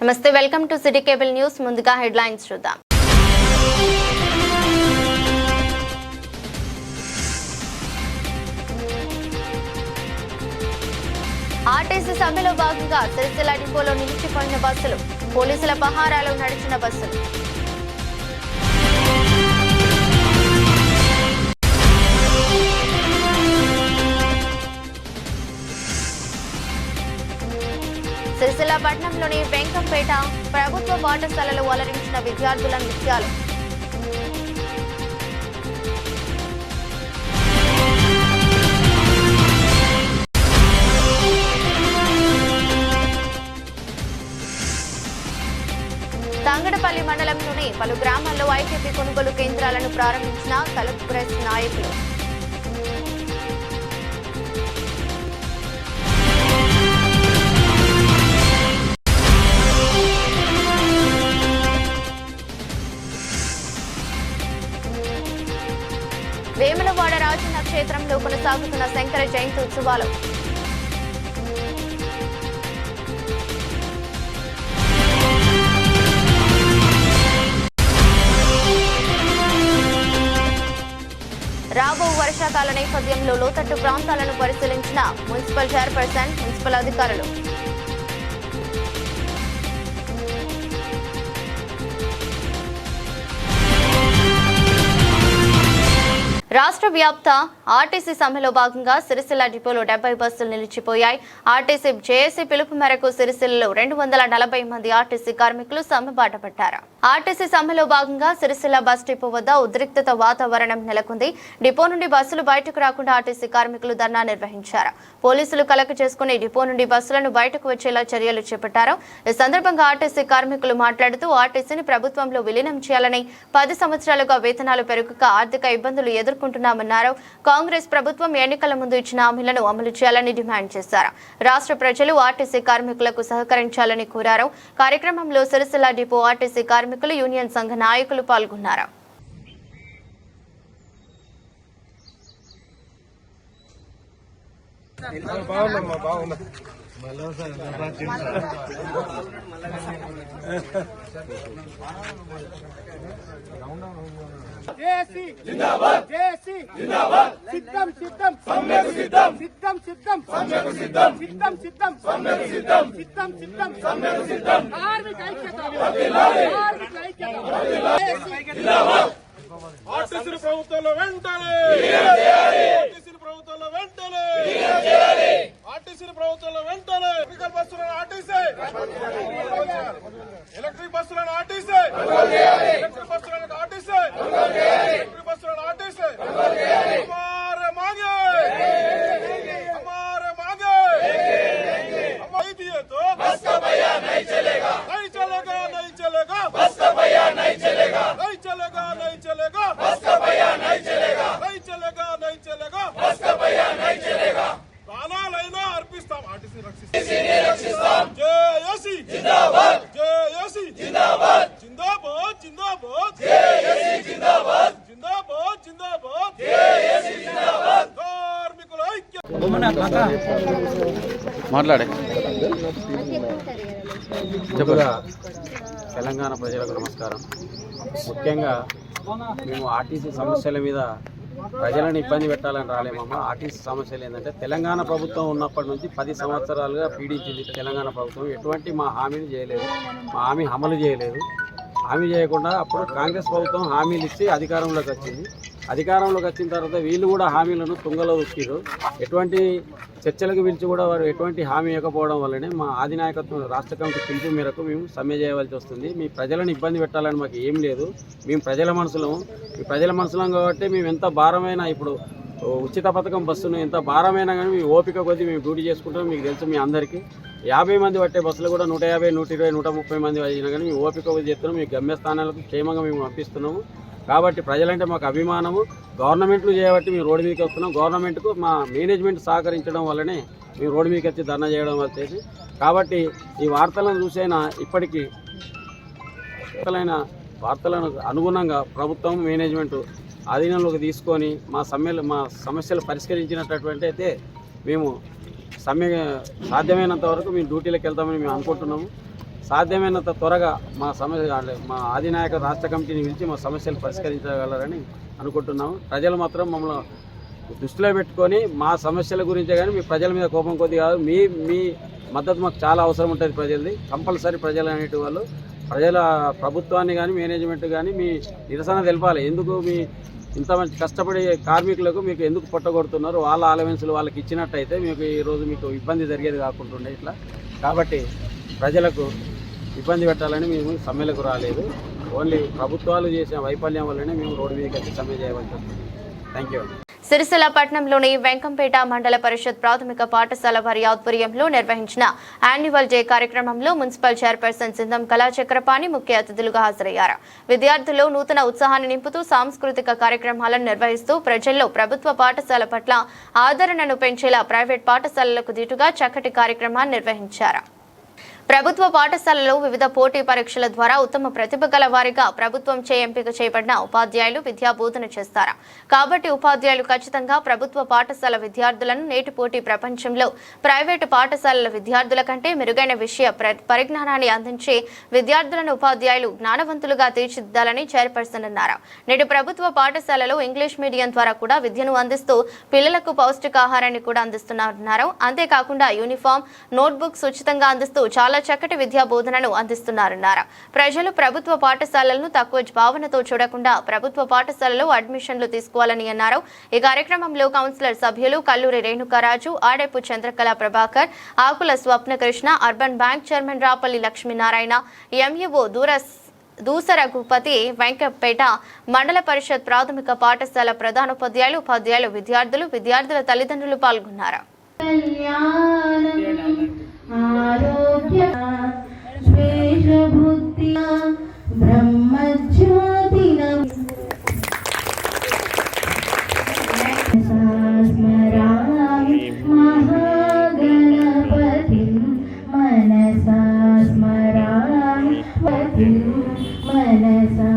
నమస్తే, welcome to city cable news. ముందుగా headlines చూద్దాం. ఆర్టీసీ సమ్మెలో భాగంగా సిరిసిల్ల డిపోలో నిలిచిపోయిన బస్సులు, పోలీసుల పహారాలో నడిచిన బస్సులు. సిరిసిల్ల పట్టణంలోని వెంకంపేట ప్రభుత్వ పాఠశాలలో అలరించిన విద్యార్థుల నృత్యాలు. తంగడపల్లి మండలంలోని పలు గ్రామాల్లో ఐకేపీ కొనుగోలు కేంద్రాలను ప్రారంభించిన కలెక్టరేట్ నాయకులు. వేములవాడ రాజన్న క్షేత్రంలో కొనసాగుతున్న శంకర జయంతి ఉత్సవాలు. రాబో వర్షాకాల నేపథ్యంలో లోతట్టు ప్రాంతాలను పరిశీలించిన మున్సిపల్ చైర్పర్సన్, మున్సిపల్ అధికారులు. రాష్ట్ర వ్యాప్త ఆర్టీసీ సమ్మెలో భాగంగా సిరిసిల్ల డిపోలో 70 బస్సులు నిలిచిపోయాయి. ఆర్టీసీ జేఏసీ పిలుపు మేరకు సిరిసిల్లలో 240 మంది ఆర్టీసీ కార్మికులు సమ్మె బాట పట్టారు. ఆర్టీసీ సమ్మెలో భాగంగా సిరిసిల్ల బస్ డిపో వద్ద ఉద్రిక్తత వాతావరణం నెలకొంది. డిపో నుండి బస్సులు బయటకు రాకుండా ఆర్టీసీ కార్మికులు ధర్నా నిర్వహించారు. పోలీసులు కలెక్ట్ చేసుకుని డిపో నుండి బస్సులను బయటకు వచ్చేలా చర్యలు చేపట్టారు. ఈ సందర్భంగా ఆర్టీసీ కార్మికులు మాట్లాడుతూ ఆర్టీసీని ప్రభుత్వంలో విలీనం చేయాలని, 10 సంవత్సరాలుగా వేతనాలు పెరుగుక ఆర్థిక ఇబ్బందులు ఎదుర్కొంటున్నామన్నారు. కాంగ్రెస్ ప్రభుత్వం ఎన్నికల ముందు ఇచ్చిన హామీలను అమలు చేయాలని డిమాండ్ చేశారు. రాష్ట్ర ప్రజలు ఆర్టీసీ కార్మికులకు సహకరించాలని కోరారు. కార్యక్రమంలో సిరిసిల్ల డిపో ఆర్టీసీ కార్మికులు యూనియన్ సంఘ నాయకులు పాల్గొన్నారు. జేఏసీ జిందాబాద్, జేఏసీ జిందాబాద్, సిద్ధం సిద్ధం సమ్మెకు సిద్ధం, సిద్ధం సిద్ధం సమ్మెకు సిద్ధం, సిద్ధం సిద్ధం సమ్మెకు సిద్ధం, సిద్ధం సిద్ధం సమ్మెకు సిద్ధం. కార్మిక ఐక్యత వర్ధిల్లాలి, కార్మిక ఐక్యత వర్ధిల్లాలి. జేఏసీ జిందాబాద్. ఆర్టీసీ ప్రభుత్వంలో వెంటనే ఆర్టీసీ ప్రభుత్వంలో వెంటనే ఆర్టీసీ ప్రభుత్వంలో వెంటనే ఎలక్ట్రికల్ బస్సులను ఆర్టీసీ, ఎలక్ట్రిక్ బస్సులను ఆర్టీసీ, ఎలక్ట్రిక్ బస్సులను ఆర్టీసీ, ఎలక్ట్రిక్ బస్సులను ఆర్టీసీ. हमारे मांगे नहीं दिए तो बस का पहिया नहीं चलेगा, नहीं चलेगा, नहीं चलेगा, बस का पहिया नहीं चलेगा, नहीं चलेगा, नहीं चलेगा, बस का पहिया नहीं चलेगा, नहीं चलेगा, नहीं चलेगा, बस का पहिया नहीं चलेगा. ప్రాణాలైనా అర్పిస్తాం, ఆర్టీసీ రక్షిస్తాం. జేఏసీ జిందాబాద్, జేఏసీ జిందాబాద్, జిందాబాద్ జిందాబాద్, జేఏసీ జిందాబాద్, జిందాబాద్ జిందాబాద్, జేఏసీ జిందాబాద్. కార్మికుల ఐక్యత మాట్లాడే తెలంగాణ ప్రజలకు నమస్కారం. ముఖ్యంగా మేము ఆర్టీసీ సమస్యల మీద ప్రజలను ఇబ్బంది పెట్టాలని రాలేమమ్మా. ఆర్టీసీ సమస్యలు ఏంటంటే తెలంగాణ ప్రభుత్వం ఉన్నప్పటి నుంచి 10 సంవత్సరాలుగా పీడించింది తెలంగాణ ప్రభుత్వం. ఎటువంటి మా హామీని చేయలేదు, మా హామీ అమలు చేయలేదు. హామీ చేయకుండా అప్పుడు కాంగ్రెస్ ప్రభుత్వం హామీలు ఇచ్చి అధికారంలోకి వచ్చింది. అధికారంలోకి వచ్చిన తర్వాత వీళ్ళు కూడా హామీలను తుంగలో ఉక్కిరు. ఎటువంటి చర్చలకు పిలిచి కూడా వారు ఎటువంటి హామీ ఇవ్వకపోవడం వల్లనే మా అధినాయకత్వం రాష్ట్ర కమిటీ పిలుపు మేరకు మేము సమ్మె చేయవలసి వస్తుంది. మీ ప్రజలను ఇబ్బంది పెట్టాలని మాకు ఏం లేదు. మేము ప్రజల మనుషులం కాబట్టి మేము ఎంత భారమైనా, ఇప్పుడు ఉచిత పథకం బస్సును ఎంత భారమైనా కానీ మీ ఓపిక కొద్దీ మేము డ్యూటీ చేసుకుంటాం. మీకు తెలుసు మీ అందరికీ 50 మంది పట్టే బస్సులు కూడా 150, 120, 130 మంది అయినా కానీ మేము ఓపిక కొద్దీ చేస్తున్నాం. మీ గమ్యస్థానాలకు క్షేమంగా మేము పంపిస్తున్నాము. కాబట్టి ప్రజలంటే మాకు అభిమానము. గవర్నమెంట్లు చేయబట్టి మేము రోడ్డు మీదకి వస్తున్నాం. గవర్నమెంట్కు మా మేనేజ్మెంట్ సహకరించడం వల్లనే మేము రోడ్డు మీదకి వచ్చి ధర్నా చేయడం వచ్చేసి. కాబట్టి ఈ వార్తలను చూసైనా ఇప్పటికీ వార్తలను అనుగుణంగా ప్రభుత్వం మేనేజ్మెంట్ ఆధీనంలోకి తీసుకొని మా సమస్యలు పరిష్కరించినటువంటి అయితే మేము సమ్మె సాధ్యమైనంత వరకు మేము డ్యూటీలకు వెళ్తామని మేము అనుకుంటున్నాము. సాధ్యమైనంత త్వరగా మా సమస్య అంటే మా అధినాయక రాష్ట్ర కమిటీని పిలిచి మా సమస్యలు పరిష్కరించగలరని అనుకుంటున్నాము. ప్రజలు మాత్రం మమ్మల్ని దృష్టిలో పెట్టుకొని మా సమస్యల గురించే కానీ మీ ప్రజల మీద కోపం కొద్ది కాదు, మీ మద్దతు మాకు చాలా అవసరం ఉంటుంది. ప్రజలది కంపల్సరీ ప్రజలు అనేటి వాళ్ళు ప్రజల ప్రభుత్వాన్ని కానీ మేనేజ్మెంట్ కానీ మీ నిరసన తెలపాలి. ఎందుకు మీ ఇంత మంచి కష్టపడే కార్మికులకు మీకు ఎందుకు పొట్టగొడుతున్నారు, వాళ్ళ అలవెన్సులు వాళ్ళకి ఇచ్చినట్టయితే మీకు ఈరోజు మీకు ఇబ్బంది జరిగేది కాకుంటుండే ఇట్లా. కాబట్టి ప్రజలకు ఇబ్బంది పెట్టాలని మేము సమ్మెలకు రాలేదు. ఓన్లీ ప్రభుత్వాలు చేసిన వైఫల్యం వల్లనే మేము రోడ్డు మీదకి వచ్చి సమ్మె చేయవలసి వస్తుంది. Thank you. సిరిసిల్ల పట్టణంలోని వెంకంపేట మండల పరిషత్ ప్రాథమిక పాఠశాల వారి ఆధ్వర్యంలో నిర్వహించిన యాన్యువల్ డే కార్యక్రమంలో మున్సిపల్ చైర్పర్సన్ సింధం కళాచక్రపాణి ముఖ్య అతిథులుగా హాజరయ్యారు. విద్యార్థుల్లో నూతన ఉత్సాహాన్ని నింపుతూ సాంస్కృతిక కార్యక్రమాలను నిర్వహిస్తూ ప్రజల్లో ప్రభుత్వ పాఠశాల పట్ల ఆదరణను పెంచేలా ప్రైవేట్ పాఠశాలలకు దీటుగా చక్కటి కార్యక్రమాన్ని నిర్వహించారు. ప్రభుత్వ పాఠశాలలో వివిధ పోటీ పరీక్షల ద్వారా ఉత్తమ ప్రతిభ గల వారిగా ప్రభుత్వంచే ఎంపిక చేయబడిన ఉపాధ్యాయులు విద్యా బోధన చేస్తారు. కాబట్టి ఉపాధ్యాయులు ఖచ్చితంగా ప్రభుత్వ పాఠశాల విద్యార్థులను నేటి పోటీ ప్రపంచంలో ప్రైవేటు పాఠశాలల విద్యార్థుల కంటే మెరుగైన విషయ పరిజ్ఞానాన్ని అందించి విద్యార్థులను ఉపాధ్యాయులు జ్ఞానవంతులుగా తీర్చిదిద్దాలని చైర్పర్సన్ అన్నారు. నేటి ప్రభుత్వ పాఠశాలలో ఇంగ్లీష్ మీడియం ద్వారా కూడా విద్యను అందిస్తూ పిల్లలకు పౌష్టికాహారాన్ని కూడా అందిస్తున్నారు. అంతేకాకుండా యూనిఫామ్, నోట్బుక్స్ ఉచితంగా అందిస్తూ చాలా చక్కటి విద్యా బోధనను అందిస్తున్నారన్నారు. ప్రజలు ప్రభుత్వ పాఠశాలలను తక్కువ భావనతో చూడకుండా ప్రభుత్వ పాఠశాలలో అడ్మిషన్లు తీసుకోవాలని అన్నారు. ఈ కార్యక్రమంలో కౌన్సిలర్ సభ్యులు Kalluri Renukaraju, Adepu Chandrakala Prabhakar, Akula Swapnakrishna, urban bank chairman Rapalli Lakshminarayana, MEO Dusara Bhupathi, Venkapeta మండల పరిషత్ ప్రాథమిక పాఠశాల ప్రధానోపాధ్యాయులు, ఉపాధ్యాయులు, విద్యార్థుల తల్లిదండ్రులు పాల్గొన్నారు. ఆరోగ్య శ్వేషభుద్ధి బ్రహ్మజ్యోతిన స్మరామి మహాగణపతి మనసా స్మరామి మనసా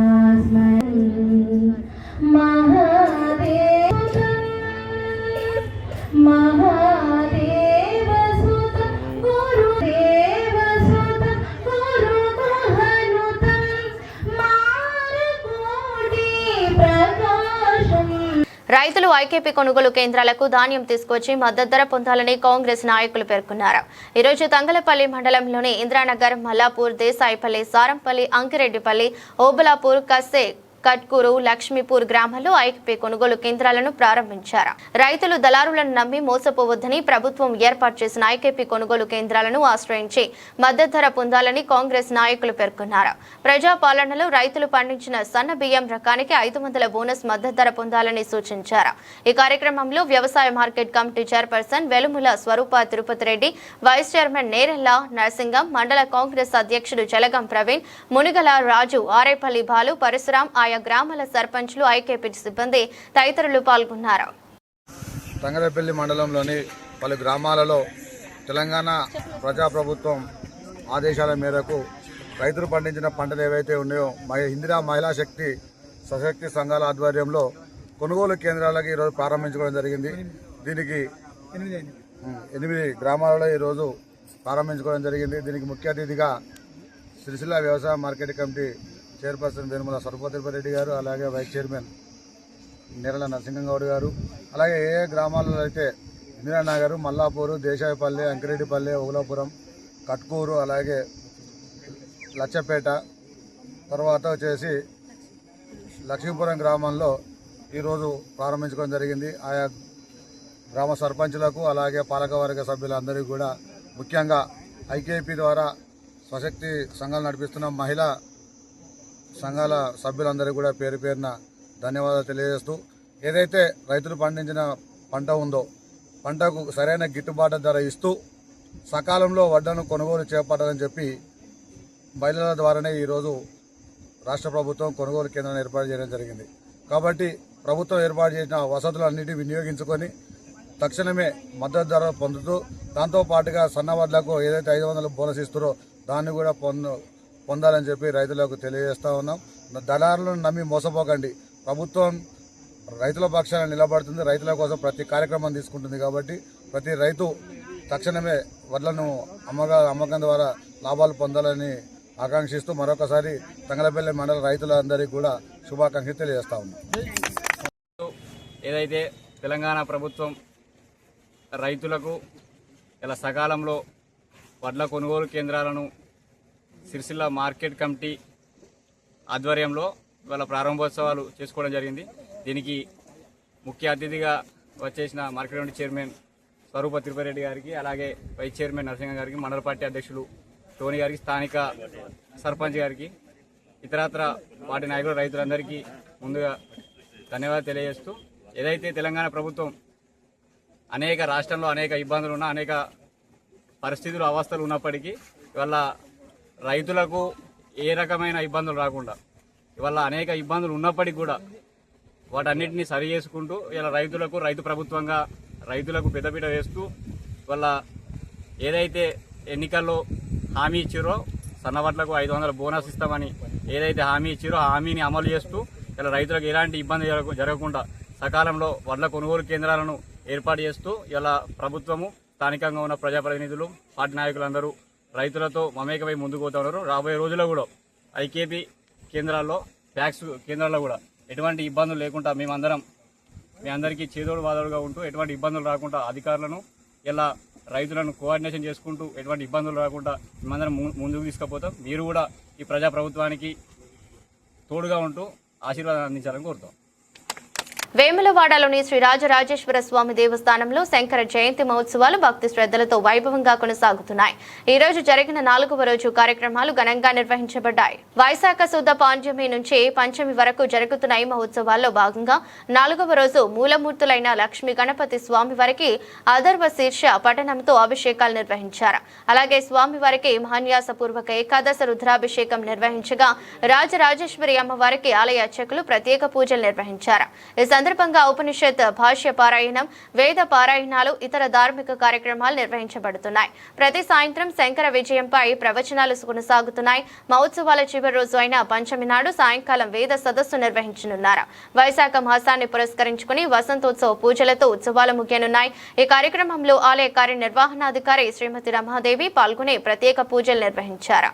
స్మరామి రైతులు ఐకేపీ కొనుగోలు కేంద్రాలకు ధాన్యం తీసుకొచ్చి మద్దతు ధర పొందాలని కాంగ్రెస్ నాయకులు పేర్కొన్నారు. ఈరోజు తంగలపల్లి మండలంలోని ఇంద్రానగర్, మల్లాపూర్, దేశాయిపల్లి, సారంపల్లి, అంకిరెడ్డిపల్లి, ఓబులాపూర్, కస్సే, కట్కూరు, లక్ష్మీపూర్ గ్రామాల్లో ఐకేపీ కొనుగోలు కేంద్రాలను ప్రారంభించారు. రైతులు దళారులను నమ్మి మోసపోవద్దని ప్రభుత్వం ఏర్పాటు చేసిన ఐకేపీ కొనుగోలు కేంద్రాలను ఆశ్రయించి మద్దతు ధర పొందాలని కాంగ్రెస్ నాయకులు పేర్కొన్నారు. ప్రజాపాలనలో రైతులు పండించిన సన్న బియ్యం రకానికి 500 బోనస్ మద్దతు ధర పొందాలని సూచించారు. ఈ కార్యక్రమంలో వ్యవసాయ మార్కెట్ కమిటీ చైర్పర్సన్ వెలుముల స్వరూప తిరుపతి రెడ్డి, వైస్ చైర్మన్ నేరెళ్ల నరసింగం, మండల కాంగ్రెస్ అధ్యక్షుడు జలగం ప్రవీణ్, మునిగల రాజు, ఆరేపల్లి బాలు, పరశురాం, ఆయా గ్రామాల సర్పంచ్లు, ఐకేపీ సిబ్బంది తదితరులు పాల్గొన్నారు. తంగలపల్లి మండలంలోని పలు గ్రామాలలో తెలంగాణ ప్రజాప్రభుత్వం ఆదేశాల మేరకు రైతులు పండించిన పంటలు ఏవైతే ఉన్నాయో ఇందిరా మహిళా శక్తి సశక్తి సంఘాల ఆధ్వర్యంలో కొనుగోలు కేంద్రాలకు ఈరోజు ప్రారంభించుకోవడం జరిగింది. దీనికి 8 గ్రామాలలో ఈరోజు ప్రారంభించుకోవడం జరిగింది. దీనికి ముఖ్య అతిథిగా సిరిసిల్ల వ్యవసాయ మార్కెట్ కమిటీ చైర్పర్సన్ వెనుమల సర్వతిరుపతి రెడ్డి గారు, అలాగే వైస్ చైర్మన్ నేరల నరసింహగౌడ్ గారు, అలాగే ఏ గ్రామాలలో అయితే ఇందిరానగర్, మల్లాపూరు, దేశాయపల్లి, అంకిరెడ్డిపల్లి, ఓగులాపురం, కట్కూరు, అలాగే లచ్చపేట, తర్వాత వచ్చేసి లక్ష్మీపురం గ్రామంలో ఈరోజు ప్రారంభించుకోవడం జరిగింది. ఆయా గ్రామ సర్పంచులకు అలాగే పాలకవర్గ సభ్యులందరికీ కూడా ముఖ్యంగా ఐకేపీ ద్వారా స్వశక్తి సంఘాలు నడిపిస్తున్న మహిళా సంఘాల సభ్యులందరికీ కూడా పేరు పేరున ధన్యవాదాలు తెలియజేస్తూ, ఏదైతే రైతులు పండించిన పంట ఉందో పంటకు సరైన గిట్టుబాటు ధర ఇస్తూ సకాలంలో వడ్లను కొనుగోలు చేపట్టాలని చెప్పి మహిళల ద్వారానే ఈరోజు రాష్ట్ర ప్రభుత్వం కొనుగోలు కేంద్రాన్ని ఏర్పాటు చేయడం జరిగింది. కాబట్టి ప్రభుత్వం ఏర్పాటు చేసిన వసతులన్నింటినీ వినియోగించుకొని తక్షణమే మద్దతు ధర పొందుతూ దాంతోపాటుగా సన్న వడ్లకు ఏదైతే 500 బోనస్ ఇస్తారో దాన్ని కూడా పొందాలని చెప్పి రైతులకు తెలియజేస్తా ఉన్నాం. దళారులను నమ్మి మోసపోకండి. ప్రభుత్వం రైతుల పక్షాన నిలబడుతుంది, రైతుల కోసం ప్రతి కార్యక్రమం తీసుకుంటుంది. కాబట్టి ప్రతి రైతు తక్షణమే వడ్లను అమ్మకం ద్వారా లాభాలు పొందాలని ఆకాంక్షిస్తూ మరొకసారి తంగలపల్లి మండల రైతులందరికీ కూడా శుభాకాంక్షలు తెలియజేస్తా ఉన్నాం. ఏదైతే తెలంగాణ ప్రభుత్వం రైతులకు ఇలా సకాలంలో వడ్ల కొనుగోలు కేంద్రాలను సిరిసిల్ల మార్కెట్ కమిటీ ఆధ్వర్యంలో ఇవాళ ప్రారంభోత్సవాలు చేసుకోవడం జరిగింది. దీనికి ముఖ్య అతిథిగా వచ్చేసిన మార్కెట్ కమిటీ చైర్మన్ స్వరూప తిరుపతిరెడ్డి గారికి, అలాగే వైస్ చైర్మన్ నరసింహ గారికి, మండల పార్టీ అధ్యక్షులు టోనీ గారికి, స్థానిక సర్పంచ్ గారికి, ఇతరత్ర పార్టీ నాయకులు, రైతులందరికీ ముందుగా ధన్యవాదాలు తెలియజేస్తూ, ఏదైతే తెలంగాణ ప్రభుత్వం అనేక రాష్ట్రంలో అనేక ఇబ్బందులు ఉన్నా, అనేక పరిస్థితులు అవస్థలు ఉన్నప్పటికీ ఇవాళ రైతులకు ఏ రకమైన ఇబ్బందులు రాకుండా, ఇవాళ అనేక ఇబ్బందులు ఉన్నప్పటికీ కూడా వాటన్నిటిని సరి చేసుకుంటూ ఇలా రైతు ప్రభుత్వంగా రైతులకు పెద్దపీట వేస్తూ, ఇవాళ ఏదైతే ఎన్నికల్లో హామీ ఇచ్చారో సన్నవడ్లకు 500 బోనస్ ఇస్తామని ఏదైతే హామీ ఇచ్చారో ఆ హామీని అమలు చేస్తూ ఇలా రైతులకు ఎలాంటి ఇబ్బంది జరగకుండా సకాలంలో వడ్ల కొనుగోలు కేంద్రాలను ఏర్పాటు చేస్తూ ఇలా ప్రభుత్వము, స్థానికంగా ఉన్న ప్రజాప్రతినిధులు, పార్టీ నాయకులందరూ రైతులతో మమేకమై ముందుకు పోతా ఉన్నారు. రాబోయే రోజుల్లో కూడా ఐకేపీ కేంద్రాల్లో, ప్యాక్స్ కేంద్రాల్లో కూడా ఎటువంటి ఇబ్బందులు లేకుండా మేమందరం మీ అందరికీ చేదోడు వాదోడుగా ఉంటూ ఎటువంటి ఇబ్బందులు రాకుండా అధికారులను ఇలా రైతులను కోఆర్డినేషన్ చేసుకుంటూ ఎటువంటి ఇబ్బందులు రాకుండా మేమందరం ముందుకు తీసుకుపోతాం. మీరు కూడా ఈ ప్రజాప్రభుత్వానికి తోడుగా ఉంటూ ఆశీర్వాదం అందించాలని కోరుతాం. వేములవాడలోని శ్రీ రాజరాజేశ్వర స్వామి దేవస్థానంలో శంకర జయంతి మహోత్సవాలు భక్తి శ్రద్ధలతో వైభవంగా కొనసాగుతున్నాయి. ఈ రోజు జరిగిన 4వ రోజు కార్యక్రమాలు ఘనంగా నిర్వహించబడ్డాయి. వైశాఖ శుద్ధ పాంచమి నుంచి పంచమి వరకు జరుగుతున్న ఈ మహోత్సవాల్లో భాగంగా 4వ రోజు మూలమూర్తులైన లక్ష్మీ గణపతి స్వామి వారికి అధర్వ శీర్ష పఠనంతో అభిషేకాలు నిర్వహించారు. అలాగే స్వామి వారికి మహాన్యాసపూర్వక ఏకాదశ రుద్రాభిషేకం నిర్వహించగా రాజరాజేశ్వరి అమ్మవారికి ఆలయ అర్చకులు ప్రత్యేక పూజలు నిర్వహించారు. సందర్భంగా ఉపనిషత్ భాష్య పారాయణం, వేద పారాయణాలు, ఇతర ధార్మిక కార్యక్రమాలు నిర్వహించబడుతున్నాయి. ప్రతి సాయంత్రం శంకర విజయంపై ప్రవచనాలు కొనసాగుతున్నాయి. మహోత్సవాల చివరి రోజు అయిన పంచమి నాడు సాయంకాలం వేద సదస్సు నిర్వహించనున్నారు. వైశాఖ మాసాన్ని పురస్కరించుకుని వసంతోత్సవ పూజలతో ఉత్సవాలు ముగియనున్నాయి. ఈ కార్యక్రమంలో ఆలయ కార్యనిర్వహణాధికారి శ్రీమతి రమాదేవి పాల్గొని ప్రత్యేక పూజలు నిర్వహించారు.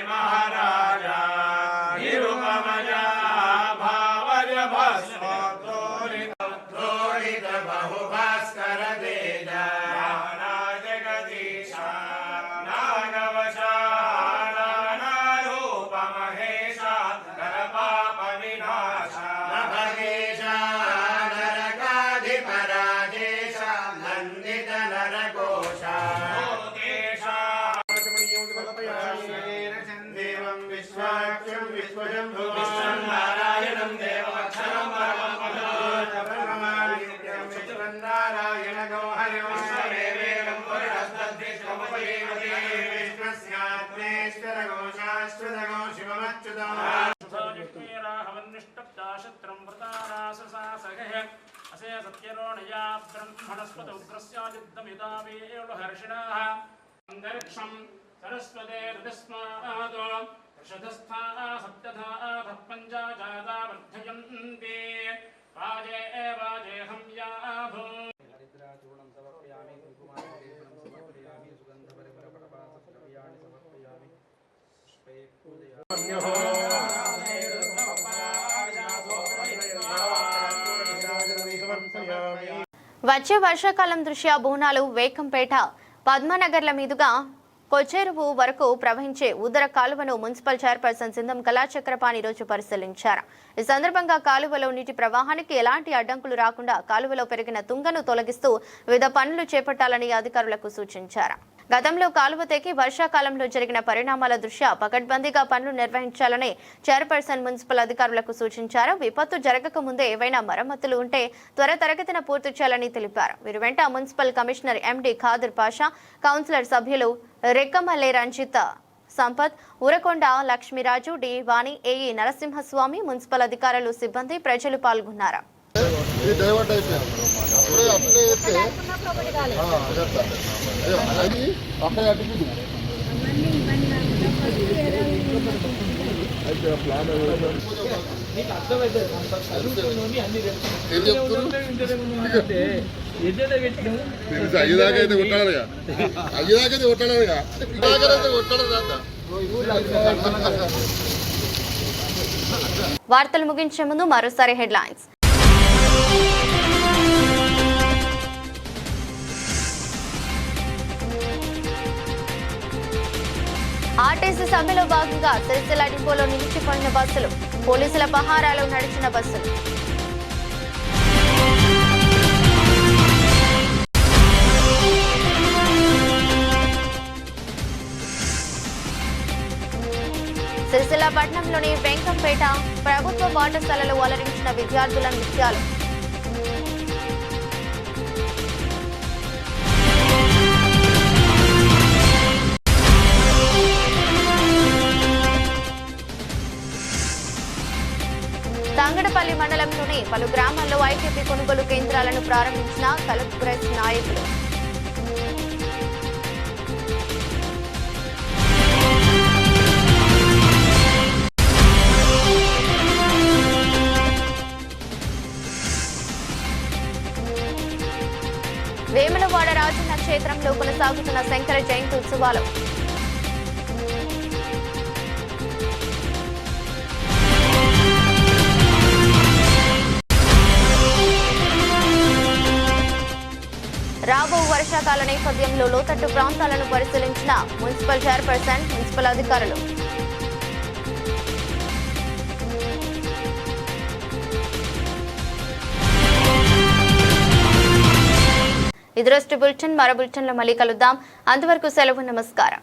महाराजा निरुपमजा भावज भस्म द्रोणित बहुभास्कर देजा जगदीशा नागवशा नानारूप महेशा करपाप विनाशा नभगेशा नरकाधिपराजेशा नन्दित नरकोशा सरस्वते हृदस्मात् षदस्था सप्तधा पंचा जाता वर्धयन्ते वाजे वाजेहं याभो हरिद्राचूर्णं समर्पयामि कुङ्कुमार्चनं समर्पयामि सुगन्धपरिमलपटवासद्रव्याणि समर्पयामि पुष्पे पूजयामि వచ్చే వర్షాకాలం దృష్ట్యా బోనాలు వేకంపేట పద్మనగర్ల మీదుగా కొచ్చేరువు వరకు ప్రవహించే ఉదర కాలువను మున్సిపల్ చైర్పర్సన్ సింధం కళాచక్రపాణి రోజు పరిశీలించారు. ఈ సందర్భంగా కాలువలో నీటి ప్రవాహానికి ఎలాంటి అడ్డంకులు రాకుండా కాలువలో పెరిగిన తుంగను తొలగిస్తూ వివిధ పనులు చేపట్టాలని అధికారులకు సూచించారు. గతంలో కాలువ తెగి వర్షాకాలంలో జరిగిన పరిణామాల దృష్ట్యా పకడ్బందీగా పనులు నిర్వహించాలని చైర్పర్సన్ మున్సిపల్ అధికారులకు సూచించారు. విపత్తు జరగక ముందే ఏవైనా మరమ్మతులు ఉంటే త్వరితగతిన పూర్తి చేయాలని తెలిపారు. వీరి వెంట municipal commissioner MD Khader Pasha, councillor సభ్యులు Rekkamalle Ranjit, Sampath, Urakonda Lakshmiraju, D Vani, AE Narasimhaswamy, municipal అధికారులు, సిబ్బంది, ప్రజలు పాల్గొన్నారు. అయ్యేదాకైతే కొట్టాడుగా వార్తలు ముగించే ముందు మరోసారి హెడ్లైన్స్. ఆర్టీసీ సమ్మెలో భాగంగా సిరిసిల్ల డిపోలో నిలిచిపోయిన బస్సులు, పోలీసుల పహారాలో నడిచిన బస్సులు. సిరిసిల్ల పట్టణంలోని వెంకంపేట ప్రభుత్వ పాఠశాలలో అలరించిన విద్యార్థుల నృత్యాలు. తంగడపల్లి మండలంలోని పలు గ్రామాల్లో ఐటీపీ కొనుగోలు కేంద్రాలను ప్రారంభించిన కలెక్టరేట్ నాయకులు. వేములవాడ రాజన్న క్షేత్రంలో కొనసాగుతున్న శంకర జయంతి ఉత్సవాలు. రాబో వర్షాకాల నేపథ్యంలో లోతట్టు ప్రాంతాలను పరిశీలించిన మున్సిపల్ చైర్పర్సన్, మున్సిపల్ అధికారులు. ఇది రోజు బులెటిన్. మరో బులెటిన్లో మళ్ళీ కలుద్దాం. అంతవరకు సెలవు. నమస్కారం.